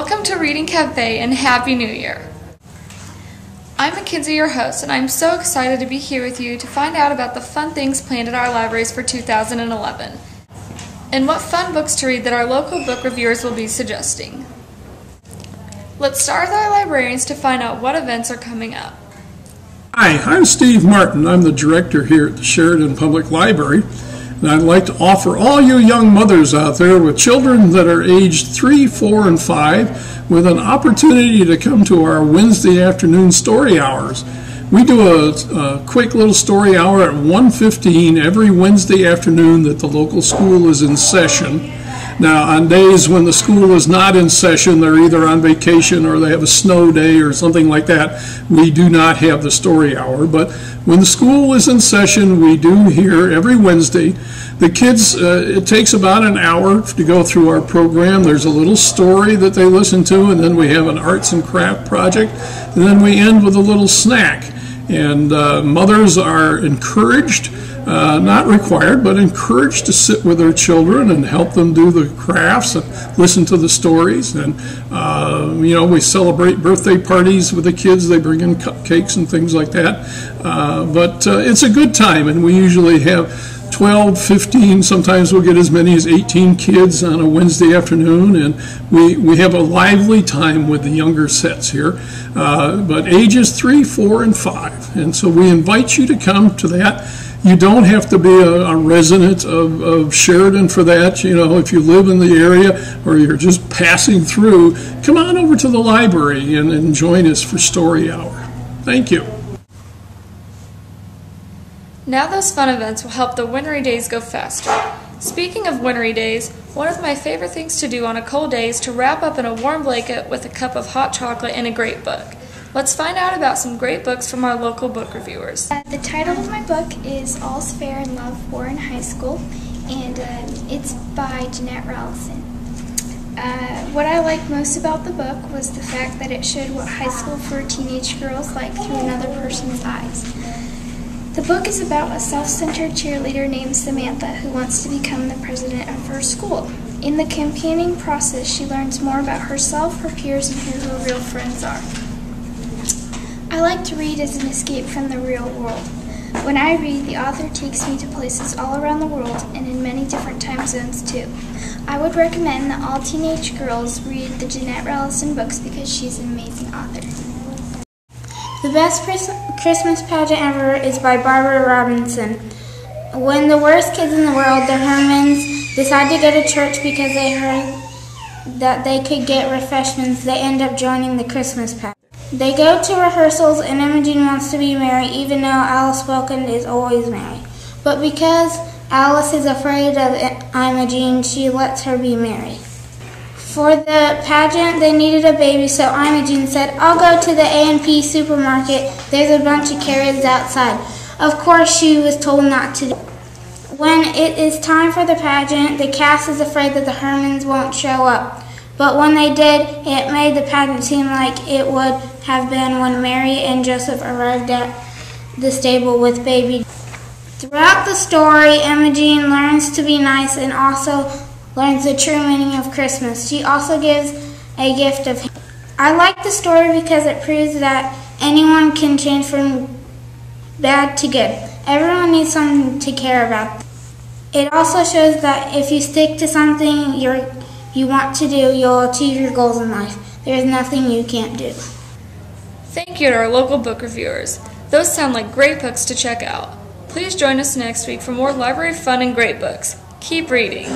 Welcome to Reading Cafe and Happy New Year! I'm Mackenzie, your host, and I'm so excited to be here with you to find out about the fun things planned at our libraries for 2011 and what fun books to read that our local book reviewers will be suggesting. Let's start with our librarians to find out what events are coming up. Hi, I'm Steve Martin. I'm the director here at the Sheridan Public Library, and I'd like to offer all you young mothers out there with children that are aged 3, 4, and 5 with an opportunity to come to our Wednesday afternoon story hours. We do a quick little story hour at 1:15 every Wednesday afternoon that the local school is in session. Now, on days when the school is not in session, they're either on vacation or they have a snow day or something like that, we do not have the story hour. But when the school is in session, we do here every Wednesday. The kids, it takes about an hour to go through our program. There's a little story that they listen to, and then we have an arts and craft project, and then we end with a little snack. And mothers are encouraged, not required, but encouraged to sit with their children and help them do the crafts and listen to the stories. And, we celebrate birthday parties with the kids. They bring in cupcakes and things like that. But it's a good time, and we usually have 12, 15, sometimes we'll get as many as 18 kids on a Wednesday afternoon, and we have a lively time with the younger sets here, but ages 3, 4, and 5. And so we invite you to come to that. You don't have to be a resident of Sheridan for that. If you live in the area or you're just passing through, come on over to the library and join us for Story Hour. Thank you. Now those fun events will help the wintry days go faster. Speaking of wintry days, one of my favorite things to do on a cold day is to wrap up in a warm blanket with a cup of hot chocolate and a great book. Let's find out about some great books from our local book reviewers. The title of my book is All's Fair in Love, War in High School, and it's by Jeanette Rallison. What I liked most about the book was the fact that it showed what high school for teenage girls like through another person's eyes. The book is about a self-centered cheerleader named Samantha who wants to become the president of her school. In the campaigning process, she learns more about herself, her peers, and who her real friends are. I like to read as an escape from the real world. When I read, the author takes me to places all around the world and in many different time zones too. I would recommend that all teenage girls read the Jeanette Rallison books because she's an amazing author. The Best Christmas Pageant Ever is by Barbara Robinson. When the worst kids in the world, the Hermans, decide to go to church because they heard that they could get refreshments, they end up joining the Christmas pageant. They go to rehearsals and Imogen wants to be Mary even though Alice Wilkins is always Mary. But because Alice is afraid of Imogen, she lets her be Mary. For the pageant, they needed a baby, so Imogen said, "I'll go to the A&P supermarket. There's a bunch of carrots outside." Of course, she was told not to. When it is time for the pageant, the cast is afraid that the Hermans won't show up. But when they did, it made the pageant seem like it would have been when Mary and Joseph arrived at the stable with baby. Throughout the story, Imogen learns to be nice and also learns the true meaning of Christmas. She also gives a gift of him. I like the story because it proves that anyone can change from bad to good. Everyone needs something to care about. It also shows that if you stick to something you want to do, you'll achieve your goals in life. There's nothing you can't do. Thank you to our local book reviewers. Those sound like great books to check out. Please join us next week for more library fun and great books. Keep reading.